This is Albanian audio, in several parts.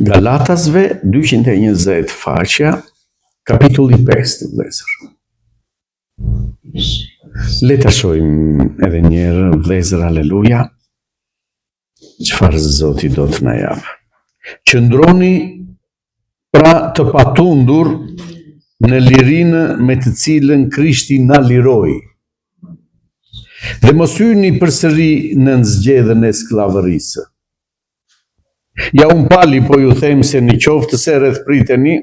Galatasve 220 faqja, kapitulli 5 të vlezër. Le ta shohim edhe një herë, vlezër, aleluja, çfarë Zoti do të na japë. Qëndroni pra të patundur në lirinë me të cilën Krishti na liroi. Dhe mos hyni përsëri në zgjedhjen e skllavërisë. Ja unë pali, po ju them se në qoftë se rreth priteni,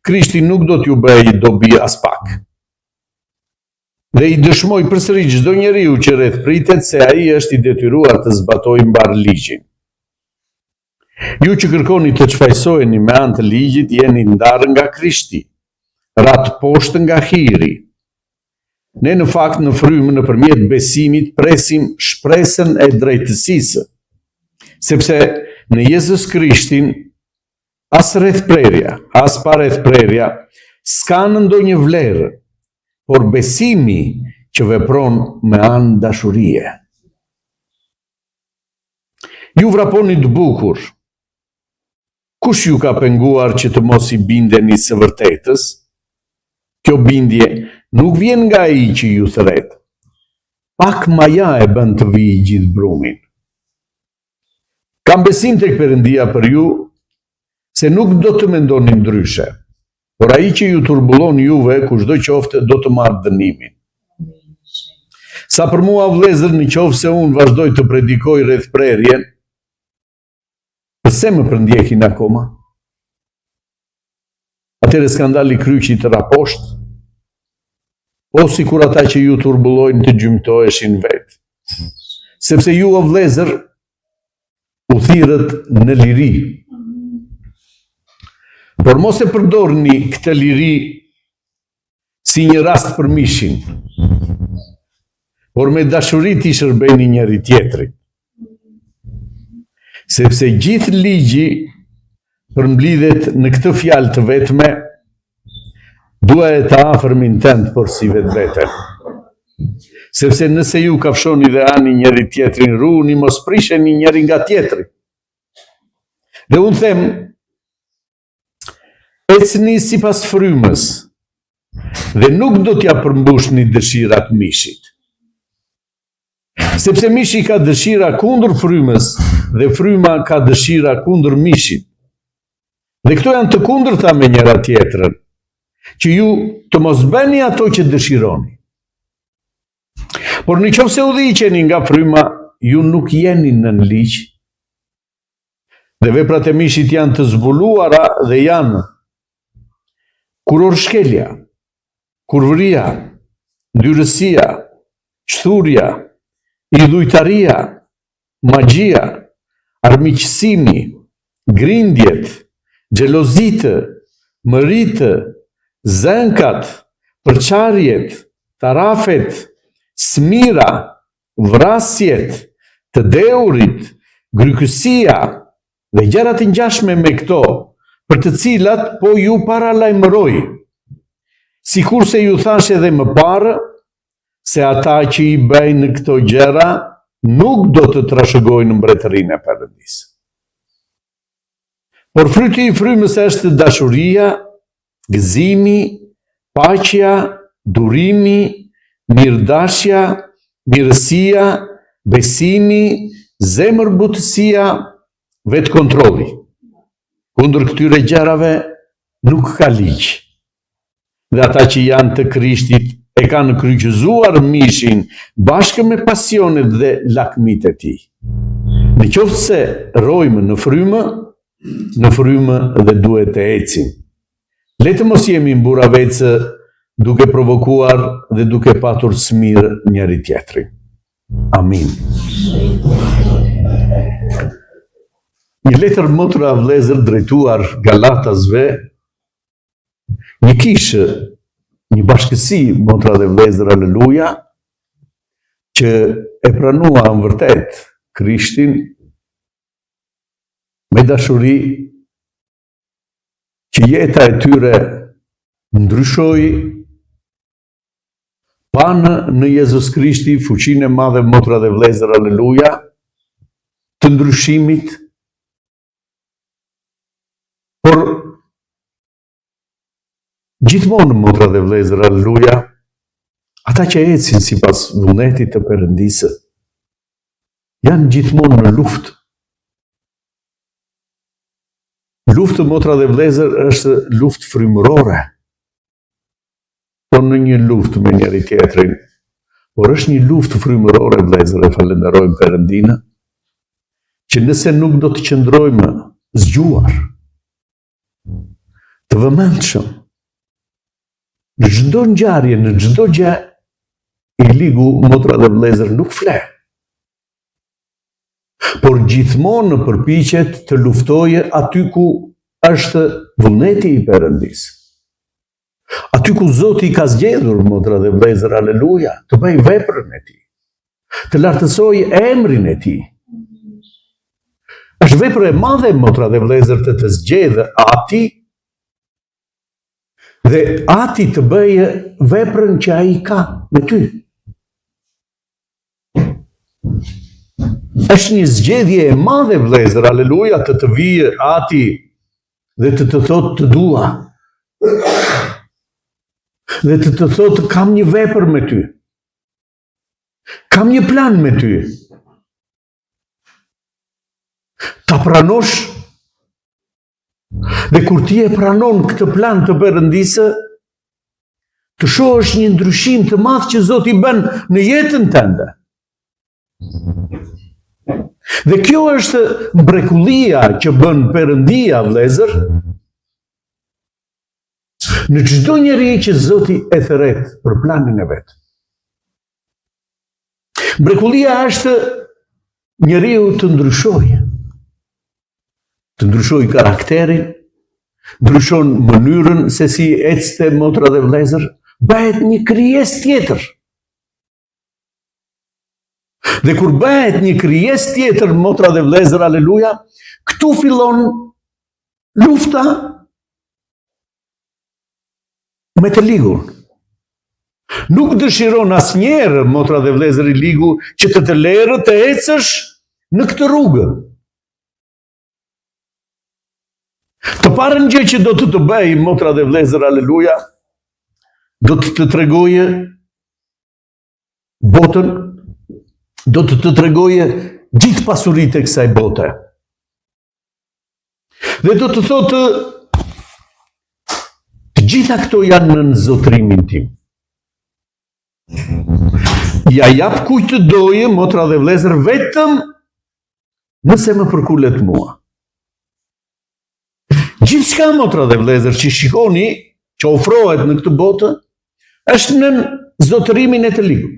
Krishti nuk do t'ju bëjë dobi as pak. Dhe i dëshmoj përsëri çdo njeriu që rreth pritet se ai është i detyruar të zbatojë mbar ligjin. Ju që kërkoni të çfajsoheni me anë të ligjit, jeni ndarë nga Krishti, ratë poshtë nga hiri. Ne në fakt në frymë nëpërmjet besimit presim shpresën e drejtësisë, sepse në Jezus Krishtin as rreth prerja, as pa rreth prerja, s'ka në ndonjë vlerë, por besimi që vepron me anë dashurie. Ju vraponi të bukur. Kush ju ka penguar që të mos i bindeni së vërtetës? Kjo bindje nuk vjen nga ai që ju thret. Pak maja e bën të vijë gjithë brumin. Kam besim tek Perëndia për ju, se nuk do të mendoni ndryshe, por ai që ju turbullon juve, kushdo qoftë, do të marrë dënimin. Sa për mua, vëllezër, në qoftë se unë vazhdoj të predikoj rreth prerjen, pse më përndjekin akoma? Atëre skandali kryqit të raposht, o sikur ata që ju turbullojnë të gjymtoheshin vetë. Sepse ju, o vëllezër, u thirrët në liri. Por mos e përdorni këtë liri si një rast për mishin, por me dashuri t'i shërbeni njëri tjetrit. Sepse gjithë ligji përmblidhet në këtë fjalë të vetme, dua e të afërmin tënd, por si vetveten. Sepse nëse ju kafshoni dhe ani njëri tjetrin, ruhuni, mos prisheni njëri nga tjetri. Dhe unë them, ecni sipas frymës, dhe nuk do t'ja përmbushni dëshirat mishit. Sepse mishi ka dëshira kundër frymës, dhe fryma ka dëshira kundër mishit. Dhe këto janë të kundërta me njëra tjetrën, që ju të mos bëni ato që dëshironi. Por në qoftë se udhëhiqeni nga fryma, ju nuk jeni nën ligj. Dhe veprat e mishit janë të zbuluara dhe janë kurorshkelja, kurvëria, ndyrësia, qthurja, idhujtaria, magjia, armiqësimi, grindjet, xhelozitë, mëritë, zënkat, përçarjet, tarafet, smira, vrasjet, të deurit, grykësia dhe gjërat e ngjashme me këto, për të cilat po ju paralajmëroj, sikurse ju thash edhe më parë, se ata që i bëjnë këto gjëra nuk do të trashëgojnë mbretërinë e Perëndisë. Por fryti i frymës është dashuria, gëzimi, paqja, durimi, mirëdashja, mirësia, besimi, zemërbutësia, vetkontrolli. Kundër këtyre gjërave nuk ka ligj. Dhe ata që janë të Krishtit e kanë kryqëzuar mishin bashkë me pasionet dhe lakmit e tij. Në qoftë se rrojmë në frymë dhe duhet të ecim. Le të mos jemi mburavecë duke provokuar dhe duke patur smir njëri tjetrin. Amin. Një letër motra, vëllezër, drejtuar Galatasve, një kishë, një bashkësi, motra dhe vëllezër, aleluja, që e pranua në vërtet Krishtin me dashuri, që jeta e tyre ndryshoi, panë në Jezus Krishti fuqinë e madhe, motra dhe vëllezër, aleluja, të ndryshimit, Por gjithmonë, motra dhe vëllezër, aleluja, ata që ecin sipas vullnetit të Perëndisë janë gjithmonë në luftë. Luftë, motra dhe vëllezër, është luftë frymërore. Po në një luftë me njëri tjetrin, por është një luftë frymërore, vëllezër, e falenderojmë Perëndinë, që nëse nuk do të qëndrojmë zgjuar, të vëmendshëm, në çdo ngjarje, në çdo gjë, i ligu, motra dhe vëllezër, nuk fle. Por gjithmonë përpiqet të luftojë aty ku është vullneti i Perëndisë. Aty ku Zoti ka zgjedhur, motra dhe vëllezër, aleluja, të bëj veprën e tij, të lartësoj emrin e tij. Është vepër e madhe, motra dhe vëllezër, të zgjedhë ati dhe ati të bëjë veprën që ai ka me ty. Është një zgjedhje e madhe, vëllezër, aleluja, të vijë ati dhe të thotë të dua. Dhe të thotë kam një vepër me ty. Kam një plan me ty. Ta pranosh, dhe kur ti e pranon këtë plan të Perëndisë, të shohësh një ndryshim të madh që Zoti bën në jetën tënde. Dhe kjo është mrekullia që bën Perëndia, vëllezër, në çdo njeri që Zoti e thret për planin e vet. Mrekullia është njeriu të ndryshojë. Të ndryshojë karakterin, ndryshon mënyrën se si ecte, motra dhe vëllezër, bëhet një krijesë tjetër. Dhe kur bëhet një krijesë tjetër, motra dhe vëllezër, aleluja, këtu fillon lufta me të ligun. Nuk dëshiron asnjëherë, motra dhe vëllezër, i ligu që të lërë të ecësh në këtë rrugë. Të parën gjë që do të bëj, motra dhe vëllezër, aleluja, do të tregojë botën, do të tregojë gjithë pasuritë e kësaj bote. Dhe do të thotë, të gjitha këto janë në zotrimin tim. Ja jap kujt të dojë, motra dhe vëllezër, vetëm nëse më përkulet mua. Gjithçka, motra dhe vëllezër, që shikoni, që ofrohet në këtë botë, është në zotërimin e të ligut.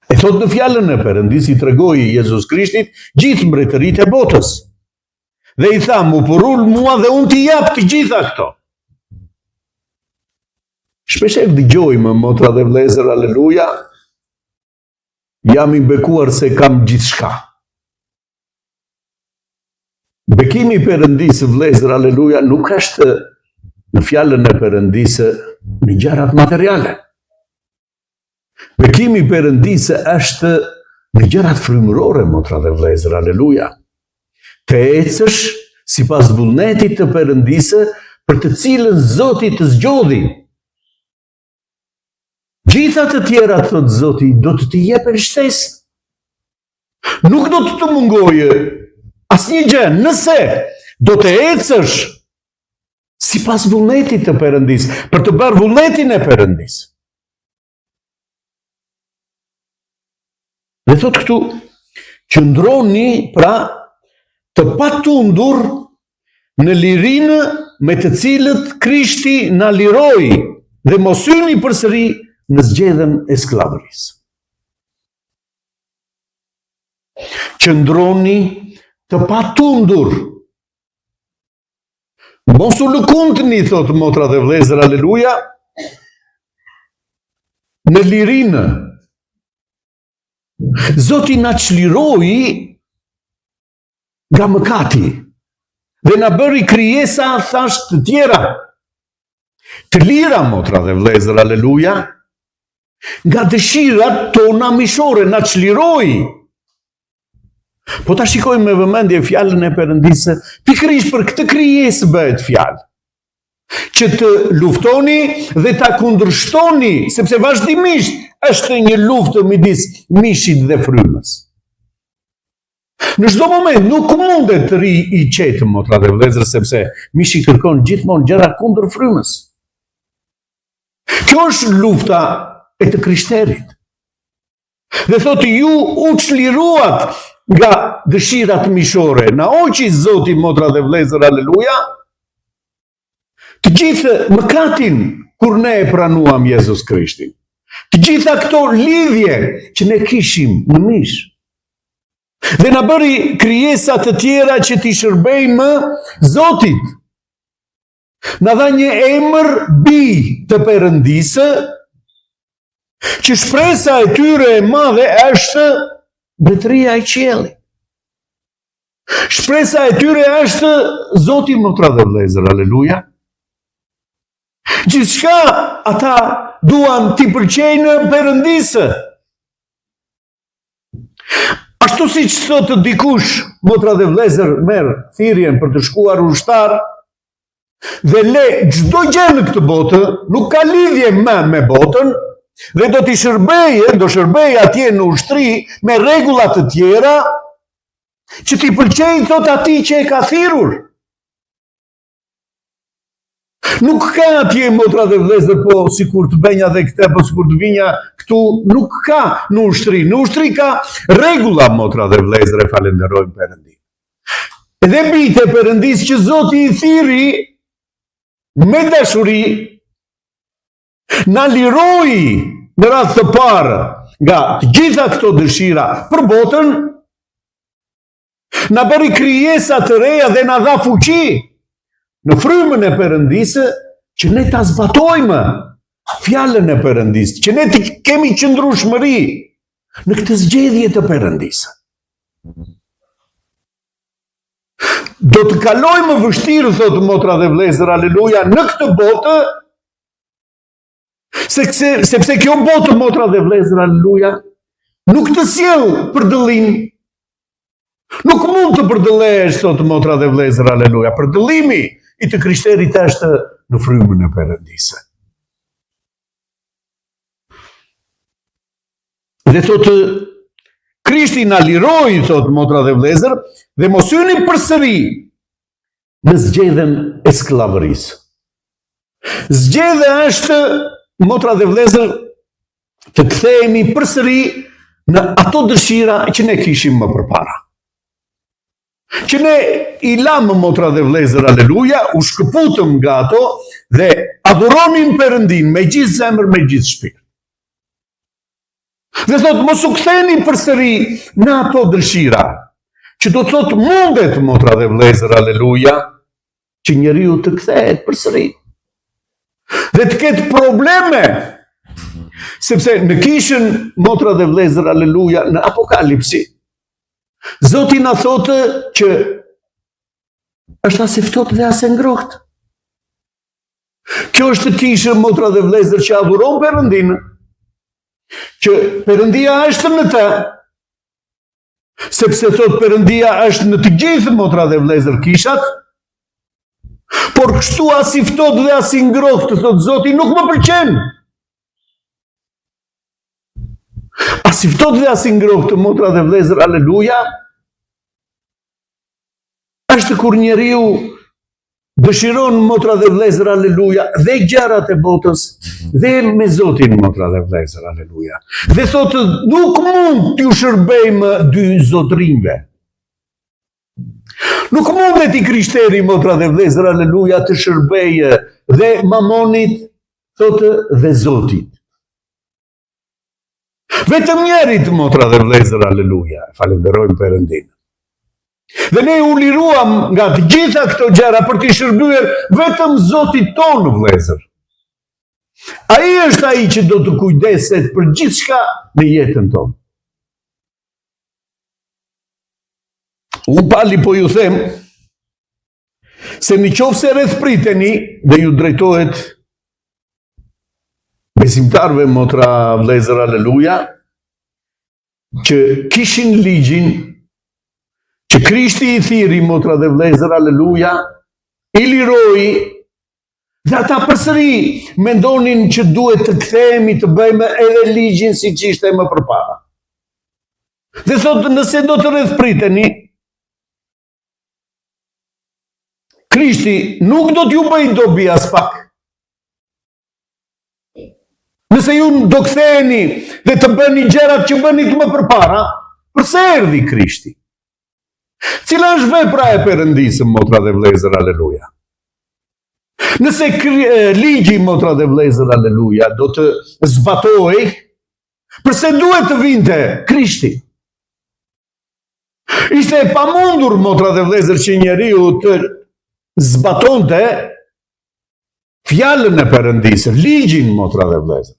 E thot në fjalën e Perëndisë, i tregoi Jezus Krishtit gjithë mbretëritë e botës. Dhe i tha, mu përul mua dhe unë t'i jap të gjitha këto. Shpeshherë dëgjojmë, motra dhe vëllezër, aleluja, jam i bekuar se kam gjithçka. Bekimi i Perëndisë, vëllezër, aleluja, nuk është në fjalën e Perëndisë në gjërat materiale. Bekimi i Perëndisë është në gjërat frymërore, motra dhe vëllezër, aleluja. Të ecësh sipas vullnetit të Perëndisë, për të cilën Zoti të zgjodhi. Gjitha të tjera, thot Zoti, do të t'i jepë shtesë. Nuk do të mungojë asnjë gjë, nëse do të ecësh sipas vullnetit të Perëndisë, për të bërë vullnetin e Perëndisë. Dhe thot këtu, qëndroni pra të patundur në lirinë me të cilët Krishti na liroi dhe mos hyni përsëri në zgjedhjen e skllavërisë. Qëndroni të patundur. Mos u lëkundni, thot motra dhe vëllezër, aleluja, në lirinë. Zoti na çliroi nga mëkati dhe na bëri krijesa, thash, të tjera, të lira, motra dhe vëllezër, aleluja, nga dëshirat tona mishore, na çliroi Po ta shikojmë me vëmendje fjalën e Perëndisë, pikërisht për këtë krijesë bëhet fjalë. Që të luftoni dhe ta kundërshtoni, sepse vazhdimisht është një luftë midis mishit dhe frymës. Në çdo moment nuk mundet të ri i qetë, motra dhe vëllezër, sepse mishi kërkon gjithmonë gjëra kundër frymës. Kjo është lufta e të krishterit. Dhe thotë ju u çliruat nga dëshirat mishore. Na hoqi Zoti, motra dhe vëllezër, aleluja, të gjithë mëkatin kur ne e pranuam Jezus Krishtin. Të gjitha këto lidhje që ne kishim në mish. Dhe na bëri krijesa të tjera që t'i shërbejmë Zotit. Na dha një emër bij të Perëndisë, që shpresa e tyre e madhe është mbretëria e qiellit. Shpresa e tyre është Zoti, motra dhe vëllezër, aleluja. Gjithçka ata duan t'i pëlqejnë Perëndisë. Ashtu si që thotë dikush, motra dhe vëllezër, merr thirrjen për të shkuar ushtar dhe le çdo gjë në këtë botë, nuk ka lidhje me botën, dhe do t'i shërbejë atje në ushtri me rregulla të tjera që t'i pëlqejnë, thot atij që e ka thirrur. Nuk ka atje, motra dhe vëllezër, po sikur të bënja dhe këte, po sikur të vinja këtu, nuk ka në ushtri. Në ushtri ka rregulla, motra dhe vëllezër, e falenderojmë Perëndin. Edhe bijtë e Perëndisë që Zoti i thirri me dashuri, na liroi në radhë të parë nga të gjitha këto dëshira për botën, na bëri krijesa të reja dhe na dha fuqi në frymën e Perëndisë që ne ta zbatojmë fjalën e Perëndisë, që ne të kemi qëndrueshmëri në këtë zgjedhje të Perëndisë. Do të kalojmë vështirë, thotë motra dhe vëllezër, aleluja, në këtë botë, sepse kjo botë, motra dhe vëllezër, aleluja, nuk të sjell përdëllim. Nuk mund të përdëllesh, thotë motra dhe vëllezër, aleluja. Përdëllimi i të krishterit është në frymën e Perëndisë. Dhe thotë, Krishti na liroi, thotë motra dhe vëllezër, dhe mos hyni përsëri në zgjedhjen e skllavërisë. Zgjedhja është, motra dhe vëllezër, të kthehemi përsëri në ato dëshira që ne kishim më përpara. Që ne i lamë, motra dhe vëllezër, aleluja, u shkëputëm nga ato dhe adhuronin Perëndin me gjithë zemër, me gjithë shpirt. Dhe thotë, mos u ktheni përsëri në ato dëshira, që do të thotë mundet, motra dhe vëllezër, aleluja, që njeriu të kthehet përsëri. Dhe të ketë probleme, sepse në kishën, motra dhe vëllezër, aleluja, në Apokalipsi, Zoti na thotë që është as e ftohtë dhe as e ngrohtë. Kjo është kishë, motra dhe vëllezër, që adhuron Perëndin, që Perëndia është në të, sepse thotë Perëndia është në të gjithë, motra dhe vëllezër, kishat, por kështu as i ftohtë dhe as i ngrohtë, thotë Zoti, nuk më pëlqen. As i ftohtë dhe as i ngrohtë, motra dhe vëllezër, aleluja, është kur njeriu dëshiron, motra dhe vëllezër, aleluja, dhe gjërat e botës, dhe me Zotin, motra dhe vëllezër, aleluja. Dhe thotë, nuk mund t'ju shërbejmë dy zotrinjve. Nuk mundet i krishteri, motra dhe vëllezër, aleluja, të shërbejë dhe mamonit, thotë, dhe Zotit. Vetëm njerit, motra dhe vëllezër, aleluja, falenderojmë Perëndin. Dhe ne u liruam nga të gjitha këto gjëra për t'i shërbyer vetëm Zotit tonë, vëllezër. Ai është ai që do të kujdeset për gjithçka në jetën tonë. Unë pali po ju them se në qoftë se rreth priteni dhe ju drejtohet besimtarve, motra vëllezër, aleluja, që kishin ligjin që Krishti i thiri, motra dhe vlezër, aleluja, i liroi, dhe ata përsëri mendonin që duhet të kthehemi të bëjmë edhe ligjin si që ishte më përpara. Dhe thotë, nëse do të rrethpriteni, Krishti nuk do t'ju bëj dobi as pak. Nëse ju do ktheheni dhe të bëni gjërat që bënit më përpara, përse erdhi Krishti? Cila është vepra e Perëndisë, motra dhe vlezër, aleluja? Nëse ligji, motra dhe vlezër, aleluja, do të zbatoj, përse duhet të vinte Krishti? Ishte e pamundur, motra dhe vlezër, që njeriu të zbatonte fjalën e Perëndisë, ligjin, motra dhe vlezër.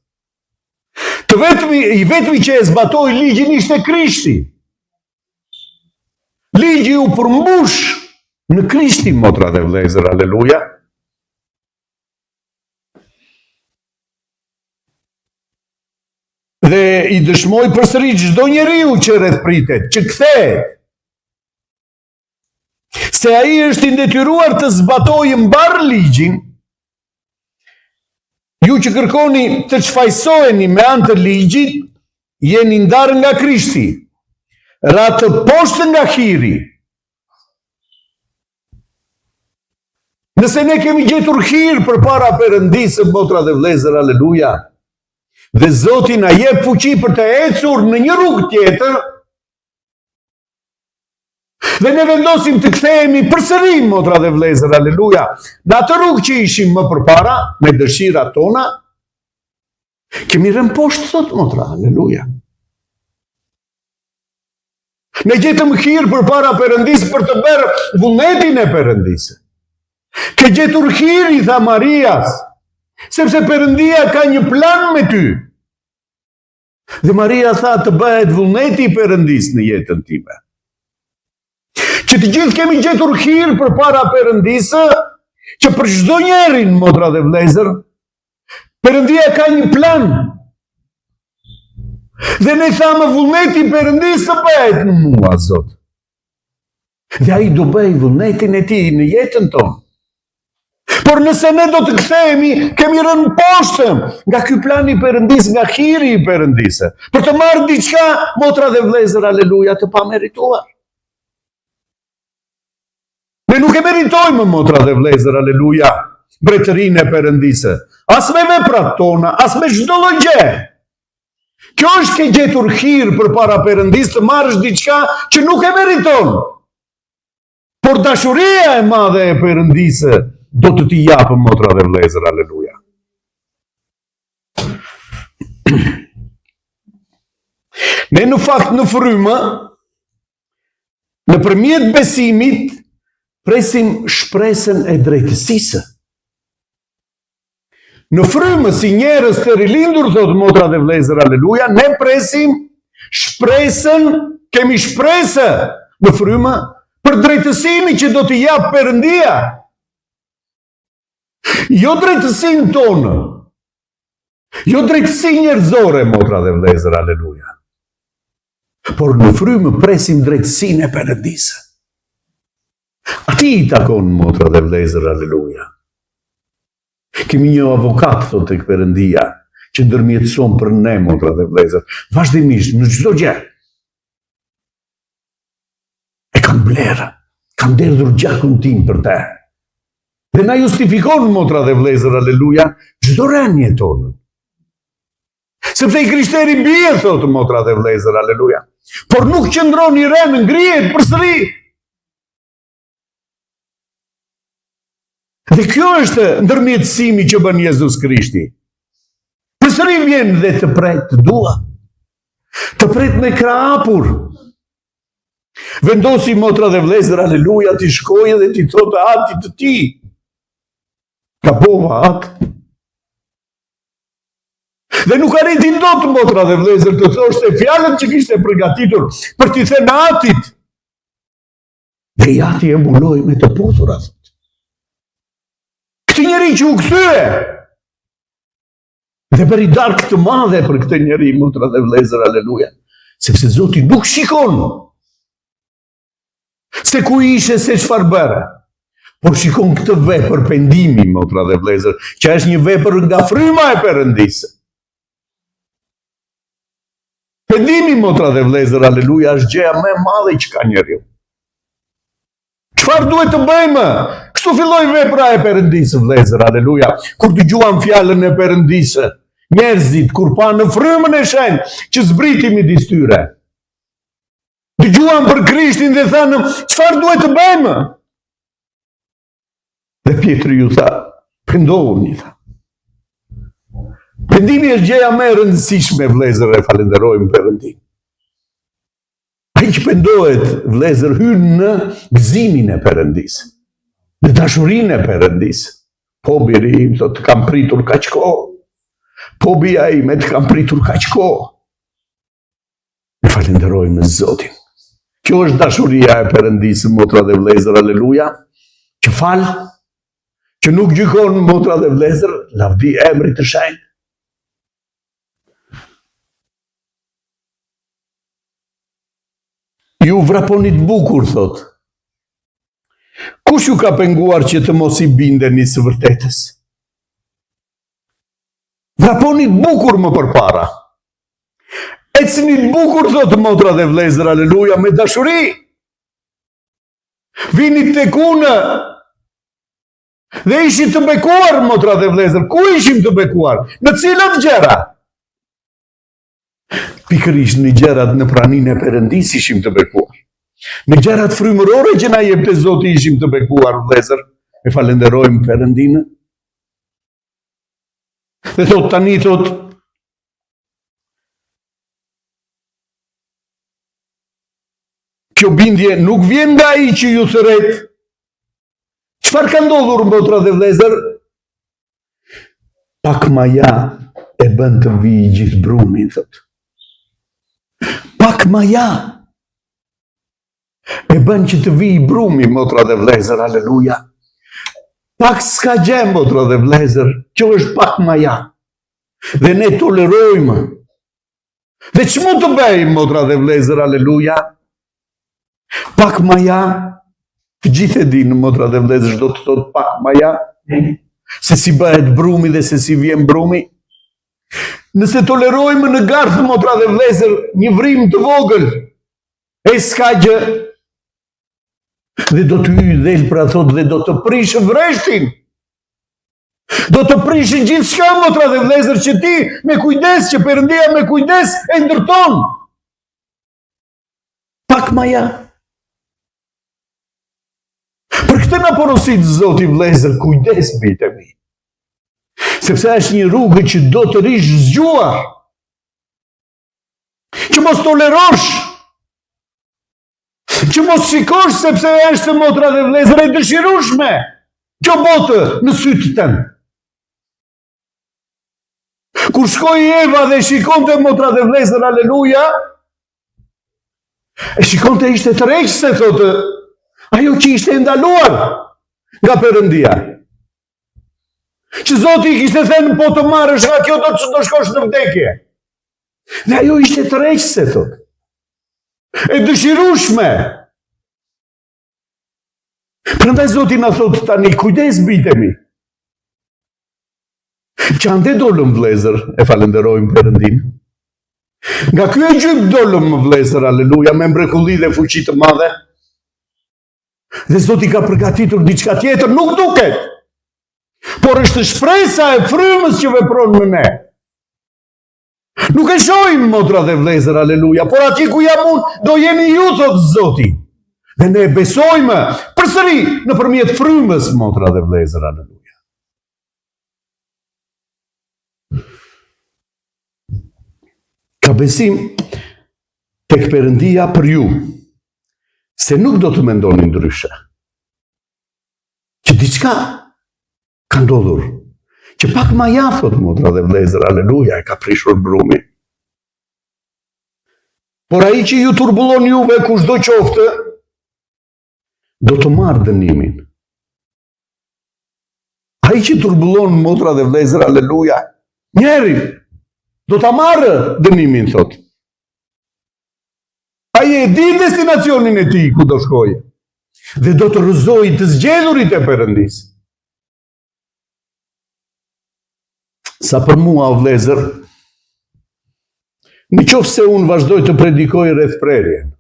I vetmi që e zbatoi ligjin ishte Krishti. Ligji u përmbush në Krishtin, motra dhe vlezër, aleluja. Dhe i dëshmoj përsëri çdo njeriu që rrethpritet, që kthehet, se ai është i detyruar të zbatojë mbar ligjin. Ju që kërkoni të çfajsoheni me anë të ligjit, jeni ndarë nga Krishti, ratë poshtë nga hiri. Nëse ne kemi gjetur hir përpara Perëndisë, motra dhe vlezër, aleluja, dhe Zoti na jep fuqi për të ecur në një rrugë tjetër, dhe ne vendosim të kthehemi përsëri, motra dhe vlezër, aleluja, në atë rrugë që ishim më përpara, me dëshirat tona, kemi rënë poshtë, thot motra, aleluja. Ne gjetëm hir përpara Perëndisë për të bërë vullnetin e Perëndisë. Ke gjetur hir, i tha Marias, sepse Perëndia ka një plan me ty. Dhe Maria tha, të bëhet vullneti i Perëndisë në jetën time. Që të gjithë kemi gjetur hir përpara Perëndisë, që për çdo njerin, motra dhe vlezër, Perëndia ka një plan. Dhe ne thamë, vullneti i Perëndisë bëhet në mua, Zot. Dhe ai do bëj vullnetin e tij në jetën tonë. Por nëse ne do të kthehemi, kemi rënë poshtë nga ky plan i Perëndisë, nga hiri i Perëndisë, për të marrë diçka, motra dhe vlezër, aleluja, të pamerituar. Ne nuk e meritojmë, motra dhe vlezër, aleluja, mbretërinë e Perëndisë, as me veprat tona, as me çdo lloj gjë. Kjo është ke gjetur hir përpara Perëndisë të marrësh diçka që nuk e meriton. Por dashuria e madhe e Perëndisë do të t'i japë, motra dhe vlezër, aleluja. Ne në fakt në frymë, nëpërmjet besimit, presim shpresën e drejtësisë. Në frymë, si njerëz të rilindur, thot motra dhe vlezër, aleluja, ne presim shpresën, kemi shpresë në frymë për drejtësinë që do t'i japë Perëndia. Jo drejtësinë tonë, jo drejtësi njerëzore, motra dhe vlezër, aleluja. Por në frymë presim drejtësinë e Perëndisë. Ati i takon, motra dhe vlezër, aleluja. Kemi një avokat, thot tek Perëndia, që ndërmjetëson për ne, motra dhe vlezër, vazhdimisht në çdo gjë. E kam blerë, kam derdhur gjakun tim për te. Dhe na justifikon, motra dhe vlezër, aleluja, çdo rënje tonë. Sepse i krishteri bie, thot motra dhe vlezër, aleluja. Por nuk qëndron i rënë, ngrihet përsëri. Dhe kjo është ndërmjetësimi që bën Jezus Krishti. Përsëri vjen dhe të pret të dua. Të pret me krah hapur. Vendosi, motra dhe vlezër, aleluja, ti shkojë dhe ti thotë atit të ti. Ka bova atë. Dhe nuk arritin dot, motra dhe vlezër, të thoshte fjalën që kishte përgatitur për t'i thënë atit. Dhe i ati e mbuloi me të puthura. Këti njeri që u kthye. Dhe për i darkë të madhe për këtë njeri, motra dhe vlezër, aleluja. Sepse Zoti nuk shikon se ku ishe, se çfarë bëre. Por shikon këtë vepër pendimi, motra dhe vlezër, që është një vepër nga fryma e Perëndisë. Pendimi, motra dhe vlezër, aleluja, është gjëja më e madhe që ka njeriu. Çfarë duhet të bëjmë? Kështu filloi vepra e Perëndisë, vlezër, aleluja. Kur dëgjuan fjalën e Perëndisë, njerëzit kur pa në frymën e shenjtë që zbriti midis tyre, dëgjuan për Krishtin dhe thanë, çfarë duhet të bëjmë? Dhe Pietri ju tha, pendohuni, tha. Pendimi është gjëja më e rëndësishme, vlezër, e falenderojmë Perëndin. Ai që pendohet, vlezër, hyn në gëzimin e Perëndisë, në dashurinë e Perëndisë. Po biri im, të kam pritur kaq kohë. Po bija ime, të kam pritur kaq kohë. Ne falenderojmë Zotin. Kjo është dashuria e Perëndisë, motra dhe vlezër, aleluja, që fal, që nuk gjykon, motra dhe vlezër, lavdi emrit të shenjtë. Ju vraponit bukur, thot. Kush ju ka penguar që të mos i bindeni së vërtetës? Vraponit bukur më përpara. Ecnit bukur, thot, motra dhe vlezër, aleluja, me dashuri. Vinit tek unë dhe ishit të bekuar, motra dhe vlezër. Ku ishim të bekuar? Në cilat gjëra? Pikërisht në gjërat në praninë e Perëndisë ishim të bekuar. Në gjërat frymërore që na jep te Zoti ishim të bekuar, vlezër. E falenderojmë Perëndinë. Dhe thot tani, thot, kjo bindje nuk vjen nga ai që ju thret. Çfarë ka ndodhur, motra dhe vlezër? Pak maja e bën të vijë gjithë brumin, thot. Pak maja e bën që të vijë brumi, motra dhe vlezër, aleluja. Pak s'ka gjë, motra dhe vlezër, kjo është pak maja. Dhe ne tolerojmë. Dhe ç'mund të bëjmë, motra dhe vlezër, aleluja? Pak maja, të gjithë e dinë, motra dhe vlezër, do të thotë pak maja, se si bëhet brumi dhe se si vjen brumi. Nëse tolerojmë në garth, motra dhe vlezër, një vrim të vogël, e s'ka gjë, dhe do të hyjë del, pra thot, dhe do të prishë vreshtin. Do të prishë gjithë shka, motra dhe vlezër, që ti me kujdes, që Perëndia me kujdes e ndërton. Pak maja. Për këtë na porosit Zoti, vlezër, kujdes, bijtë e mi. Sepse është një rrugë që do të rish zgjuar. Që mos tolerosh. Që mos shikosh sepse është, motra dhe vlezër, e dëshirueshme kjo botë në sytë tënd. Kur shkoi Eva dhe shikonte, motra dhe vlezër, aleluja, e shikonte ishte tërheqëse, thotë, ajo që ishte ndaluar nga Perëndia. Që Zoti i kishte thënë, po të marrësh nga kjo do të shkosh në vdekje. Dhe ajo ishte tërheqëse, thotë. E dëshirueshme. Prandaj Zoti na thotë tani, kujdes, bijtë e mi. Që ande dolëm, vlezër, e falenderojmë Perëndin. Nga ky Egjipt dolëm, vlezër, aleluja, me mrekulli dhe fuqi të madhe. Dhe Zoti ka përgatitur diçka tjetër, nuk duket. Por është shpresa e frymës që vepron me ne. Nuk e shohim, motra dhe vlezër, aleluja, por atje ku jam unë, do jeni ju, thot Zoti. Dhe ne besojmë përsëri nëpërmjet frymës, motra dhe vlezër, aleluja. Ka besim tek Perëndia për ju, se nuk do të mendoni ndryshe. Që diçka ka ndodhur, që pak ma ja, thot, motra dhe vlezër, aleluja, e ka prishur brumi. Por ai që ju turbullon juve, kushdo qoftë, do të marrë dënimin. Ai që turbullon, motra dhe vlezër, aleluja, njeri, do të marrë dënimin, thot. Ai e di destinacionin e tij ku do shkojë. dhe do të rrëzojë të zgjedhurit e Perëndis. Sa për mua, o vëllezër, në qoftë se unë vazhdoj të predikoj rreth prerjen,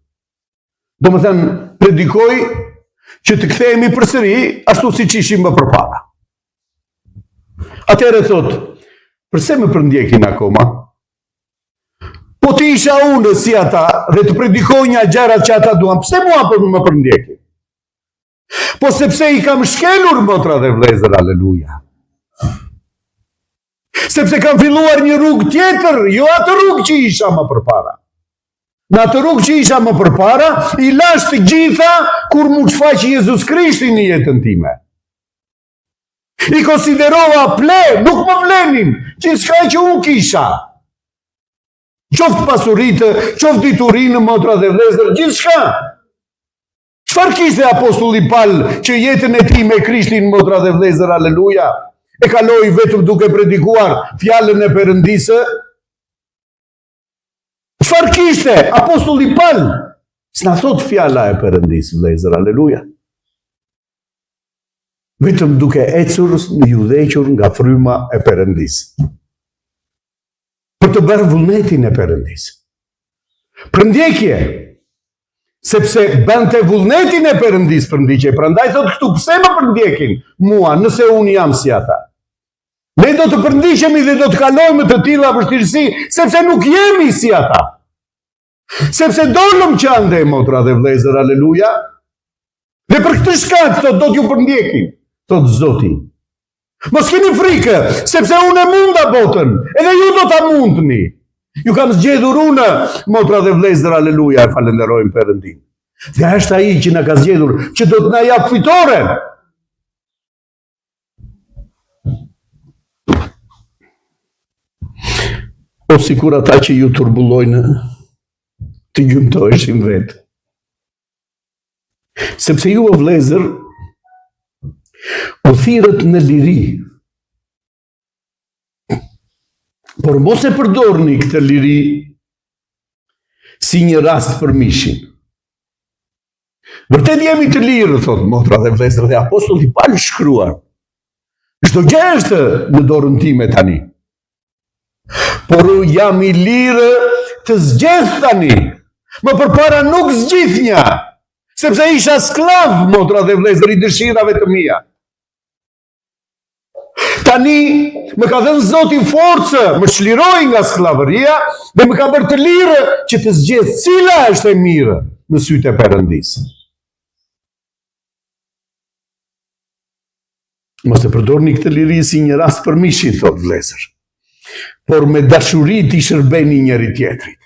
do më thënë, predikoj që të kthehemi përsëri ashtu siç ishim më përpara. Atëherë thot, përse më përndjekin akoma? Po të isha unë si ata dhe të predikoj një gjërat që ata duan, pse mua më përndjekin? Po sepse i kam shkelur, motra dhe vëllezër, aleluja. Sepse kam filluar një rrugë tjetër, jo atë rrugë që isha më përpara. Në atë rrugë që isha më përpara, i lash të gjitha kur mu shfaqi Jezus Krishti në jetën time. I konsiderova ple, nuk më vlenin, që shka që unë kisha. Qoftë pasuritë, qoftë diturinë, motra dhe vëllezër, gjithë shka. Çfarë kishte apostulli Paul që jetën e tij me Krishtin, motra dhe vëllezër, aleluja, e kaloi vetëm duke predikuar fjalën e Perëndisë? Çfarë kishte apostulli Paul? S'na thot fjala e Perëndisë, vëllezër, aleluja. Vetëm duke ecur në udhëhequr nga fryma e Perëndisë. Për të bërë vullnetin e Perëndisë. Përndjekje, sepse bënte vullnetin e Perëndisë përndjekje. Prandaj thot këtu, pse më përndjekin mua nëse unë jam si ata? Ne do të përndishemi dhe do të kalojmë të tilla vështirësi, sepse nuk jemi si ata. Sepse dolëm qande, motra dhe vëllezër, aleluja. Dhe për këtë shkak thot, do t'ju përndjekin, thot Zoti. Mos keni frikë, sepse unë e munda botën, edhe ju do ta mundni. Ju kam zgjedhur unë, motra dhe vëllezër, aleluja, e falenderojmë Perëndin. Dhe është ai që na ka zgjedhur, që do të na jap fitoren. O sikur ata që ju turbullojnë, të gjymtoheshin vetë. Sepse ju, o vëllezër, u thirrët në liri. Por mos e përdorni këtë liri si një rast për mishin. Vërtet jemi të lirë, thot motra dhe vëllezër, dhe apostulli Paul shkruar. Çdo gjë është në dorën time tani. Por jam i lirë të zgjedh tani. Më përpara nuk zgjidhnja, sepse isha sklav, motra dhe vëllezër, i dëshirave të mia. Tani më ka dhënë Zoti forcë, më çliroi nga skllavëria dhe më ka bërë të lirë që të zgjedh cila është e mirë në sytë e Perëndisë. Mos e përdorni këtë liri si një rast për mishin, thot vëllezër, por me dashuri t'i shërbeni njëri tjetrit.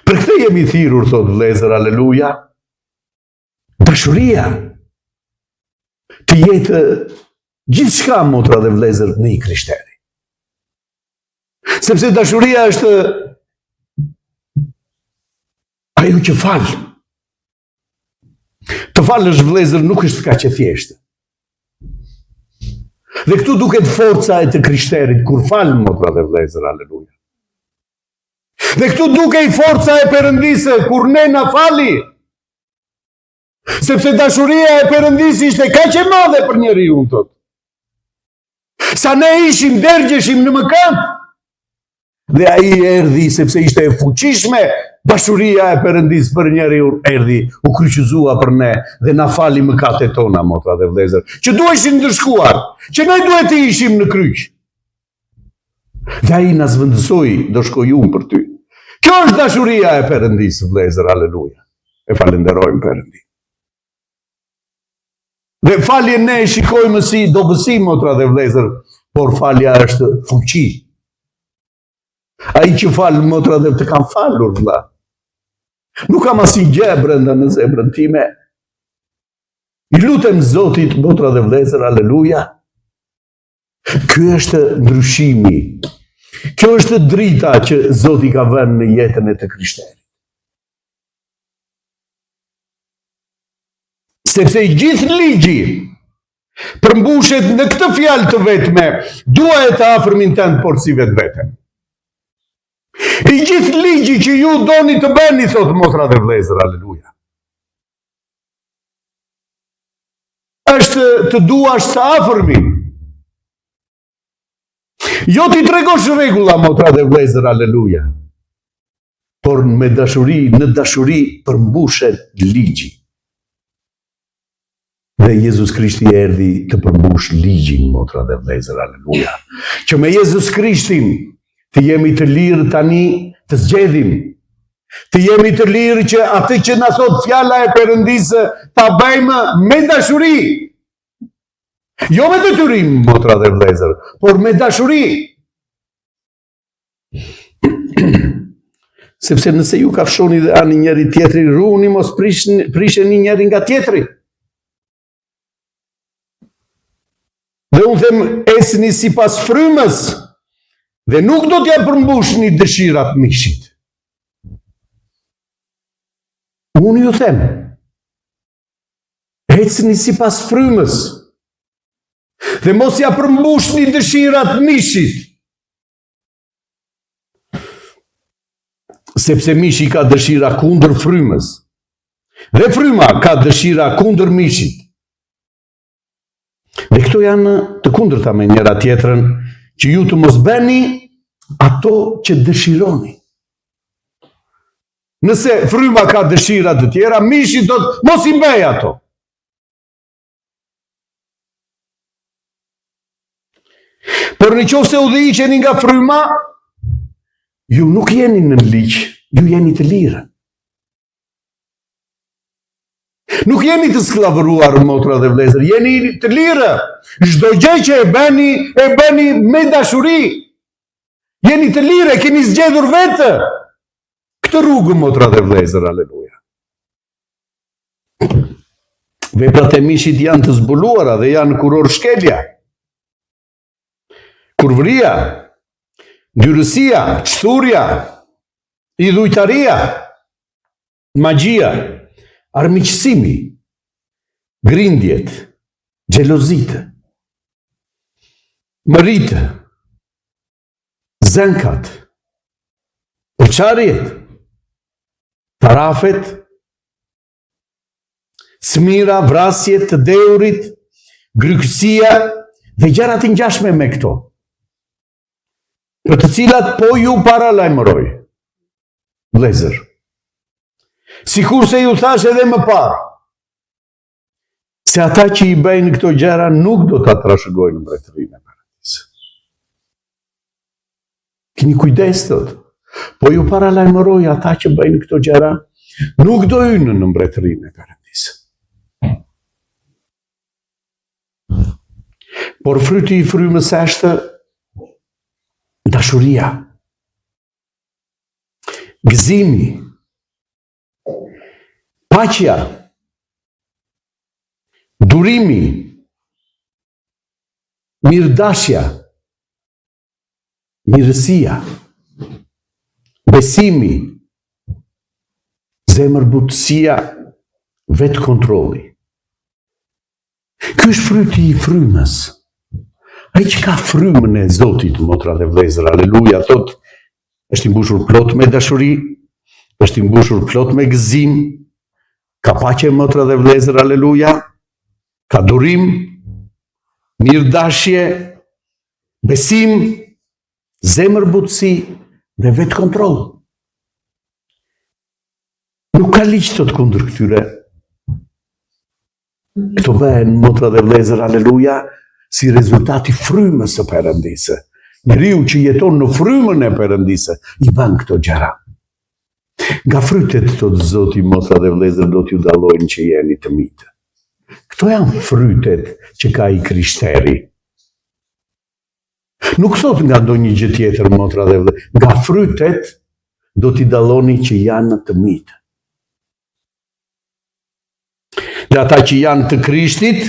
Për këtë jemi thirrur, thot vëllezër, aleluja. Dashuria të jetë gjithçka, motra dhe vëllezër, në i krishteri. Sepse dashuria është ajo që fal. Të falësh, vëllezër, nuk është kaq e thjeshtë. Dhe këtu duket forca e të krishterit kur fal, motra dhe vëllezër, aleluja. Dhe këtu dukej forca e Perëndisë kur ne na fali. Sepse dashuria e Perëndisë ishte kaq e madhe për njeriu tot. Sa ne ishim dërgjeshim në mëkat. Dhe ai erdhi sepse ishte e fuqishme dashuria e Perëndisë për njeriu, erdhi, u kryqëzua për ne dhe na fali mëkatet tona, motra dhe vëllezër, që duheshin ndëshkuar, që ne duhet të ishim në kryq. Dhe ai na zvendësoi, do shkoj unë për ty. Kjo është dashuria e Perëndisë, vëllezër, aleluja. E falenderojmë Perëndin. Dhe falje ne shikojmë si dobësi, motra dhe vëllezër, por falja është fuqi. Ai që falë, motra dhe të kam falur, vëlla. Nuk kam asnjë gjë brenda në zemrën time. I lutem Zotit, motra dhe vëllezër, aleluja. Ky është ndryshimi. Kjo është drita që Zoti ka vënë në jetën e të krishterit. Sepse i gjithë ligji përmbushet në këtë fjalë të vetme, dua e të afërmin tënd, por si vetveten. I gjithë ligji që ju doni të bëni, thot motra dhe vëllezër, aleluja. të duash të afërmin. Jo ti tregosh rregulla, motra dhe vëllezër, aleluja. Por me dashuri, në dashuri përmbushet ligji. Dhe Jezus Krishti erdhi të përmbush ligjin, motra dhe vëllezër, aleluja. Që me Jezus Krishtin të jemi të lirë tani të zgjedhim. Të jemi të lirë që atë që na thot fjala e Perëndisë ta bëjmë me dashuri. Jo me detyrim, motra dhe vëllezër, por me dashuri. Sepse nëse ju kafshoni dhe ani njëri tjetri, ruani mos prisheni njëri nga tjetri. Dhe unë them, esni sipas frymës, dhe nuk do t'ja përmbushni dëshirat mishit. Unë ju them, ecni sipas frymës, dhe mos ja përmbushni dëshirat mishit. Sepse mishi ka dëshira kundër frymës, dhe fryma ka dëshira kundër mishit. Dhe këto janë të kundërta me njëra tjetrën, që ju të mos bëni ato që dëshironi. Nëse fryma ka dëshira të tjera, mishi do të mos i bëj ato. Por nëse udhëhiqeni nga fryma, ju nuk jeni në ligj, ju jeni të lirë. Nuk jeni të skllavëruar, motra dhe vëllezër, jeni të lirë. Çdo gjë që e bëni me dashuri. Jeni të lirë, keni zgjedhur vetë këtë rrugë, motra dhe vëllezër, aleluja. Veprat e mishit janë të zbuluara dhe janë kuror shkelja, kurvëria, ndyrësia, çthurja, idhujtaria, magjia, armiqësimi, grindjet, xhelozitë, mëritë, zënkat, oçarjet, tarafet, smira, vrasjet të deurit, grykësia dhe gjërat të ngjashme me këto, për të cilat po ju paralajmëroj, vëllezër. Sikur se ju thash edhe më parë, se ata që i bëjnë këto gjëra nuk do ta trashëgojnë mbretërinë e Perëndisë. Keni kujdes, thot. Po ju paralajmëroj, ata që bëjnë këto gjëra nuk do hyjnë në mbretërinë e Perëndisë. Por fryti i frymës është dashuria, gëzimi, paqja, durimi, mirëdashja, mirësia, besimi, zemërbutësia, vetë kontrolli. Ky është fryti i frymës. Ai që ka frymën e Zotit, motra dhe vëllezër, aleluja, thot, është i mbushur plot me dashuri, është i mbushur plot me gëzim, ka paqe, motra dhe vëllezër, aleluja, ka durim, mirëdashje, besim, zemërbutësi dhe vetë kontroll. Nuk ka ligj të kundër këtyre. Këto bëhen, motra dhe vëllezër, aleluja, si rezultati frymës së Perëndisë. Njeriu që jeton në frymën e Perëndisë i bën këto gjëra. Nga frytet, thot Zoti, motra dhe vëllezër, do t'ju dallojnë që jeni të mitë. Këto janë frytet që ka i krishteri. Nuk thot nga ndonjë gjë tjetër, motra dhe vëllezër, nga frytet do t'i dalloni që janë të mitë. Dhe ata që janë të Krishtit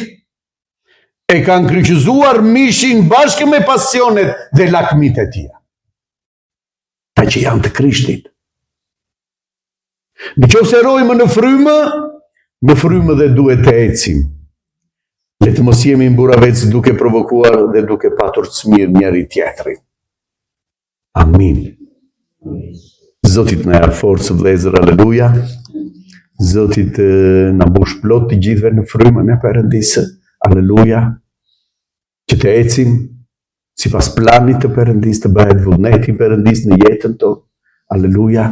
e kanë kryqëzuar mishin bashkë me pasionet dhe lakmit e tij. Ata që janë të Krishtit. Nëse rojmë në frymë dhe duhet të ecim. Le të mos jemi mburavec duke provokuar dhe duke patur çmir njëri tjetrin. Amin. Zotit na jap forcë, vëllezër, aleluja. Zotit na mbush plot të gjithëve në frymën e Perëndisë. aleluja, që të ecim sipas planit të Perëndis, të bëhet vullneti i Perëndis në jetën tonë, aleluja,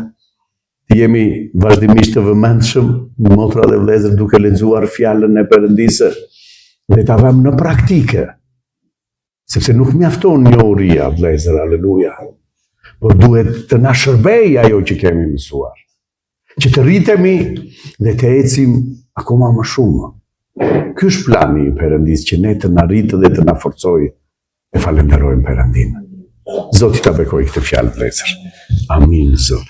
të jemi vazhdimisht të vëmendshëm, motra dhe vëllezër, duke lexuar fjalën e Perëndisë dhe ta vëmë në praktike, sepse nuk mjafton njohuria, vëllezër, aleluja, por duhet të na shërbejë ajo që kemi mësuar, që të rritemi dhe të ecim akoma më shumë. Ky është plani i Perëndis, që ne të na rritë dhe të na forcojë, e falenderojmë Perëndinë. Zoti ta bekojë këtë fjalë, vëllezër. Amin, Zot.